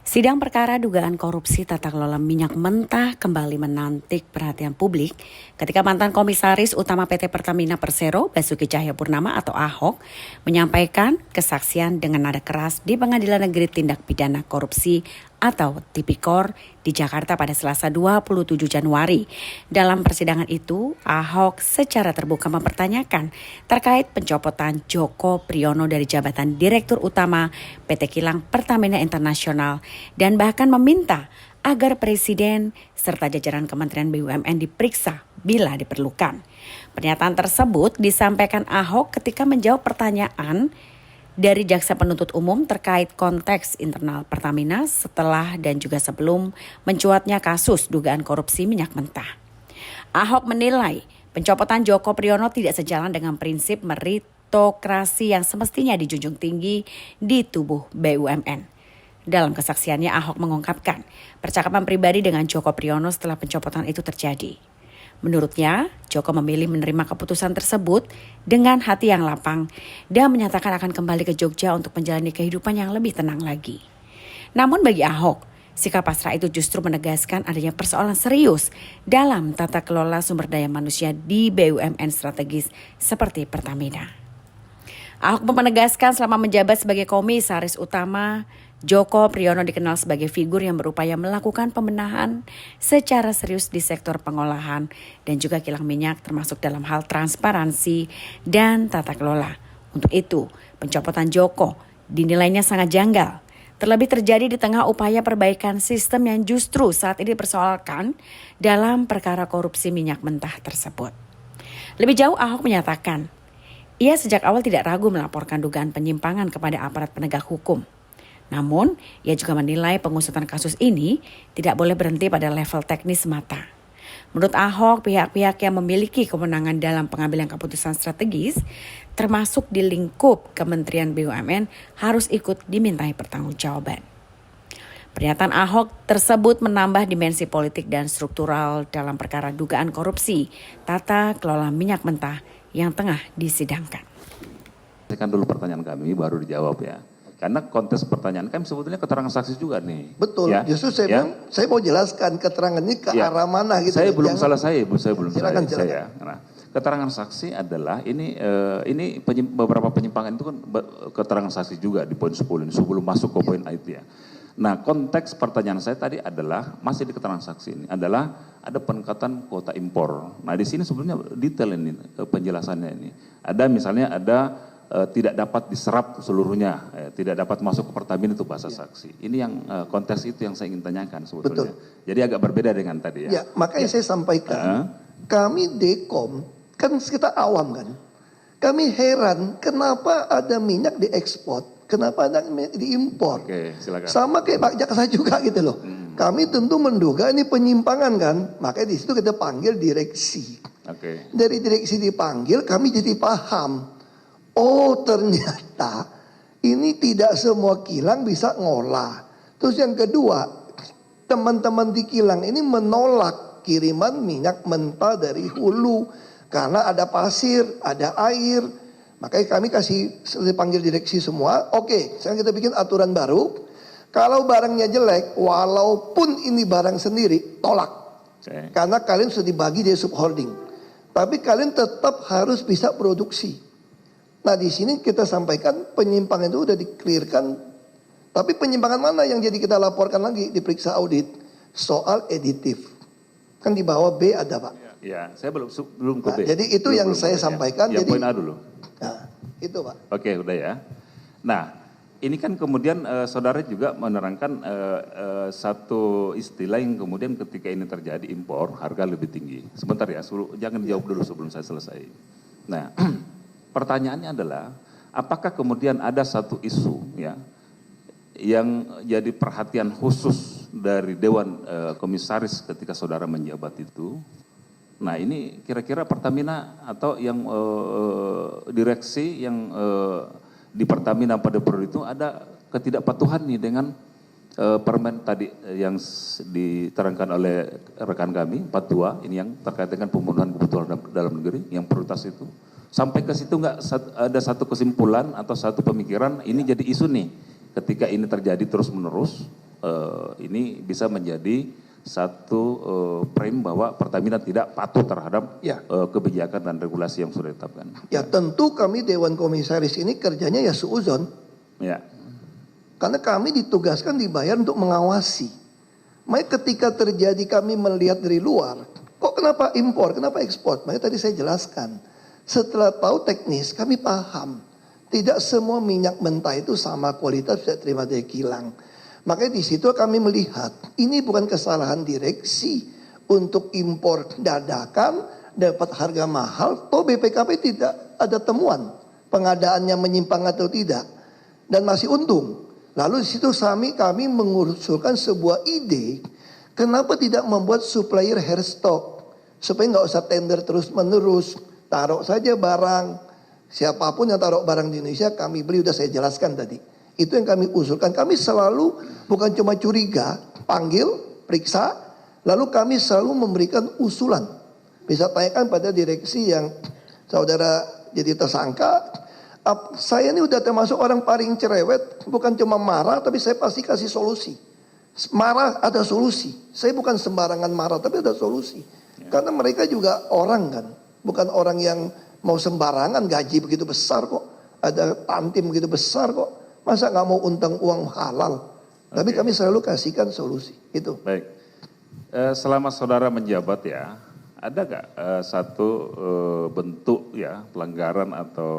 Sidang perkara dugaan korupsi tata kelola minyak mentah kembali menantik perhatian publik ketika mantan Komisaris Utama PT Pertamina Persero Basuki Cahayapurnama atau Ahok menyampaikan kesaksian dengan nada keras di Pengadilan Negeri Tindak Pidana Korupsi atau Tipikor di Jakarta pada Selasa 27 Januari. Dalam persidangan itu, Ahok secara terbuka mempertanyakan terkait pencopotan Joko Priyono dari jabatan Direktur Utama PT Kilang Pertamina Internasional dan bahkan meminta agar Presiden serta jajaran Kementerian BUMN diperiksa bila diperlukan. Pernyataan tersebut disampaikan Ahok ketika menjawab pertanyaan dari Jaksa Penuntut Umum terkait konteks internal Pertamina setelah dan juga sebelum mencuatnya kasus dugaan korupsi minyak mentah. Ahok menilai pencopotan Joko Priyono tidak sejalan dengan prinsip meritokrasi yang semestinya dijunjung tinggi di tubuh BUMN. Dalam kesaksiannya, Ahok mengungkapkan percakapan pribadi dengan Joko Priyono setelah pencopotan itu terjadi. Menurutnya, Joko memilih menerima keputusan tersebut dengan hati yang lapang dan menyatakan akan kembali ke Jogja untuk menjalani kehidupan yang lebih tenang lagi. Namun bagi Ahok, sikap pasrah itu justru menegaskan adanya persoalan serius dalam tata kelola sumber daya manusia di BUMN strategis seperti Pertamina. Ahok menegaskan selama menjabat sebagai Komisaris Utama, Joko Priyono dikenal sebagai figur yang berupaya melakukan pembenahan secara serius di sektor pengolahan dan juga kilang minyak termasuk dalam hal transparansi dan tata kelola. Untuk itu, pencopotan Joko dinilainya sangat janggal. Terlebih terjadi di tengah upaya perbaikan sistem yang justru saat ini dipersoalkan dalam perkara korupsi minyak mentah tersebut. Lebih jauh, Ahok menyatakan, ia sejak awal tidak ragu melaporkan dugaan penyimpangan kepada aparat penegak hukum. Namun, ia juga menilai pengusutan kasus ini tidak boleh berhenti pada level teknis semata. Menurut Ahok, pihak-pihak yang memiliki kewenangan dalam pengambilan keputusan strategis, termasuk di lingkup Kementerian BUMN, harus ikut dimintai pertanggungjawaban. Pernyataan Ahok tersebut menambah dimensi politik dan struktural dalam perkara dugaan korupsi tata kelola minyak mentah yang tengah disidangkan. Kan dulu pertanyaan kami baru dijawab ya. Karena konteks pertanyaan kami sebetulnya keterangan saksi juga nih. Betul, ya? justru saya mau jelaskan keterangannya ke arah mana gitu. Saya belum salah saya belum silakan. saya. Nah, keterangan saksi adalah ini beberapa penyimpangan itu kan keterangan saksi juga di poin 10 ini sebelum masuk ke poin itu ya. Nah, konteks pertanyaan saya tadi adalah masih di keterangan saksi ini adalah ada peningkatan kuota impor. Nah, di sini sebenarnya detail ini penjelasannya ini. Ada misalnya tidak dapat diserap seluruhnya, tidak dapat masuk ke Pertamina itu bahasa saksi. Ini yang konteks itu yang saya ingin tanyakan sebetulnya. Betul. Jadi agak berbeda dengan tadi ya. Ya, makanya saya sampaikan, kami Dekom, kan kita awam kan. Kami heran kenapa ada minyak diekspor, kenapa ada minyak diimpor. Oke, silakan. Sama kayak Pak Jaksa juga gitu loh. Kami tentu menduga ini penyimpangan kan, makanya di situ kita panggil direksi. Oke. Dari direksi dipanggil, kami jadi paham. Oh ternyata ini tidak semua kilang bisa ngolah. Terus yang kedua, teman-teman di kilang ini menolak kiriman minyak mentah dari hulu. Karena ada pasir, ada air. Makanya kami dipanggil direksi semua. Oke, sekarang kita bikin aturan baru. Kalau barangnya jelek, walaupun ini barang sendiri, tolak. Karena kalian sudah dibagi dari subholding. Tapi kalian tetap harus bisa produksi. Nah di sini kita sampaikan penyimpangan itu udah di-clearkan. Tapi penyimpangan mana yang jadi kita laporkan lagi diperiksa audit? Soal editif. Kan di bawah B ada Pak. Ya, saya belum ke B. Nah, jadi itu yang saya sampaikan. Ya, jadi poin A dulu. Nah, itu Pak. Oke, udah ya. Nah, ini kan kemudian saudara juga menerangkan satu istilah yang kemudian ketika ini terjadi impor harga lebih tinggi. Sebentar ya, jangan dijawab dulu sebelum saya selesai. Nah, pertanyaannya adalah apakah kemudian ada satu isu ya yang jadi perhatian khusus dari Dewan Komisaris ketika saudara menjabat itu. Nah ini kira-kira Pertamina atau yang direksi yang di Pertamina pada periode itu ada ketidakpatuhan nih dengan permen tadi yang diterangkan oleh rekan kami 42 ini yang terkait dengan pemenuhan kebutuhan dalam negeri yang prioritas itu. Sampai ke situ nggak ada satu kesimpulan atau satu pemikiran ini jadi isu nih ketika ini terjadi terus-menerus, ini bisa menjadi satu frame bahwa Pertamina tidak patuh terhadap Ya. kebijakan dan regulasi yang sudah ditetapkan. Ya tentu kami Dewan Komisaris ini kerjanya ya suuzon. Ya, Karena kami ditugaskan dibayar untuk mengawasi. Makanya ketika terjadi kami melihat dari luar, kok kenapa impor, kenapa ekspor? Makanya tadi saya jelaskan. Setelah tahu teknis, kami paham. Tidak semua minyak mentah itu sama kualitas bisa terima dari kilang. Makanya di situ kami melihat, ini bukan kesalahan direksi untuk impor dadakan, dapat harga mahal, toh BPKP tidak ada temuan pengadaannya menyimpang atau tidak. Dan masih untung. Lalu di situ kami mengusulkan sebuah ide, kenapa tidak membuat supplier hair stock supaya nggak usah tender terus menerus, taruh saja barang, siapapun yang taruh barang di Indonesia kami beli, udah saya jelaskan tadi. Itu yang kami usulkan. Kami selalu bukan cuma curiga, panggil, periksa, lalu kami selalu memberikan usulan. Bisa tanyakan pada direksi yang saudara jadi tersangka. Saya ini udah termasuk orang paling cerewet, bukan cuma marah, tapi saya pasti kasih solusi. Marah ada solusi. Saya bukan sembarangan marah, tapi ada solusi. Karena mereka juga orang kan, bukan orang yang mau sembarangan, gaji begitu besar kok, ada tantim begitu besar kok. Masa nggak mau untung uang halal? Tapi kami selalu kasihkan solusi. Itu. baik. Selama saudara menjabat ya, ada nggak satu bentuk ya pelanggaran atau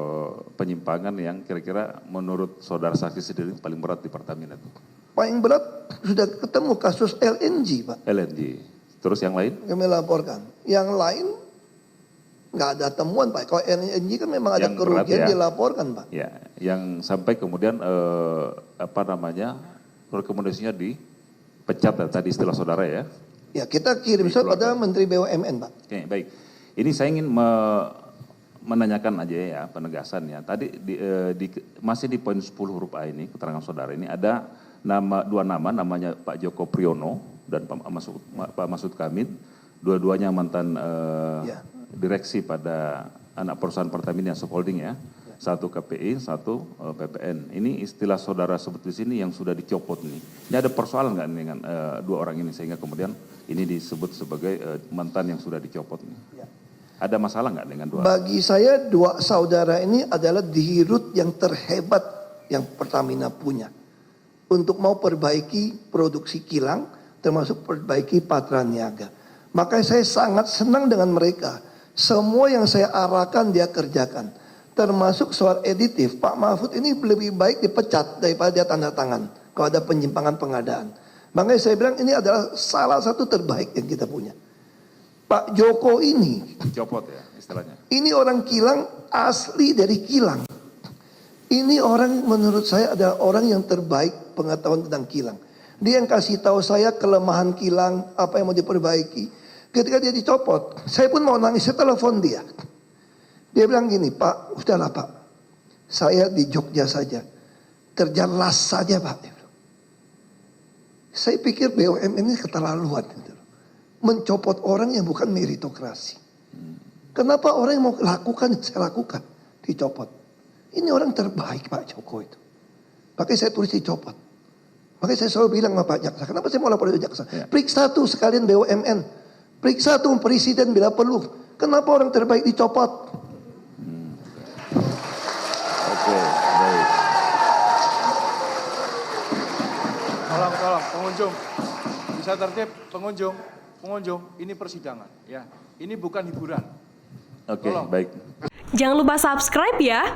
penyimpangan yang kira-kira menurut saudara saksi sendiri paling berat di Pertamina itu? Paling berat sudah ketemu kasus LNG Pak. LNG. Terus yang lain? Kami laporkan. Yang lain nggak ada temuan Pak. Kalau LNG kan memang ada Yang kerugian berat ya. dilaporkan Pak. Ya, yang sampai kemudian rekomendasinya dipecat tadi istilah saudara ya. Ya kita kirim surat pada Menteri BUMN Pak. Oke, baik. Ini saya ingin menanyakan aja ya penegasan ya. Tadi masih di poin 10 huruf A ini keterangan saudara ini ada dua nama, namanya Pak Joko Priyono dan Pak Masud Kamil, dua-duanya mantan Ya. direksi pada anak perusahaan Pertamina Subholding ya. Satu KPI, satu PPN. Ini istilah saudara sebut di sini yang sudah dicopot nih. Ini ada persoalan nggak dengan dua orang ini sehingga kemudian ini disebut sebagai mantan yang sudah dicopot nih? Ya. Ada masalah nggak dengan dua? Bagi saya dua saudara ini adalah dirut yang terhebat yang Pertamina punya. Untuk mau perbaiki produksi kilang, termasuk perbaiki Patraniaga. Makanya saya sangat senang dengan mereka. Semua yang saya arahkan dia kerjakan. Termasuk soal editif, Pak Mahfud ini lebih baik dipecat daripada dia tanda tangan. Kalau ada penyimpangan pengadaan. Makanya saya bilang ini adalah salah satu terbaik yang kita punya. Pak Joko ini, Dicopot ya istilahnya. ini orang kilang asli dari kilang. Ini orang menurut saya adalah orang yang terbaik pengetahuan tentang kilang. Dia yang kasih tahu saya kelemahan kilang, apa yang mau diperbaiki. Ketika dia dicopot, saya pun mau nangis, saya telepon dia. Dia bilang gini, Pak, udahlah Pak, saya di Jogja saja, kerja las saja Pak. Saya pikir BUMN ini keterlaluan. Mencopot orang yang bukan meritokrasi. Kenapa orang yang mau lakukan, saya lakukan, dicopot. Ini orang terbaik Pak Joko itu. Makanya saya tulis dicopot. Makanya saya selalu bilang sama Pak Jaksa, kenapa saya mau lapor ke Jaksa? Ya. Periksa tuh sekalian BUMN. Periksa tuh presiden bila perlu. Kenapa orang terbaik dicopot? Oke, baik. Tolong, pengunjung. Bisa tertib, pengunjung, ini persidangan, ya. Ini bukan hiburan. Oke, Tolong. baik. Jangan lupa subscribe ya.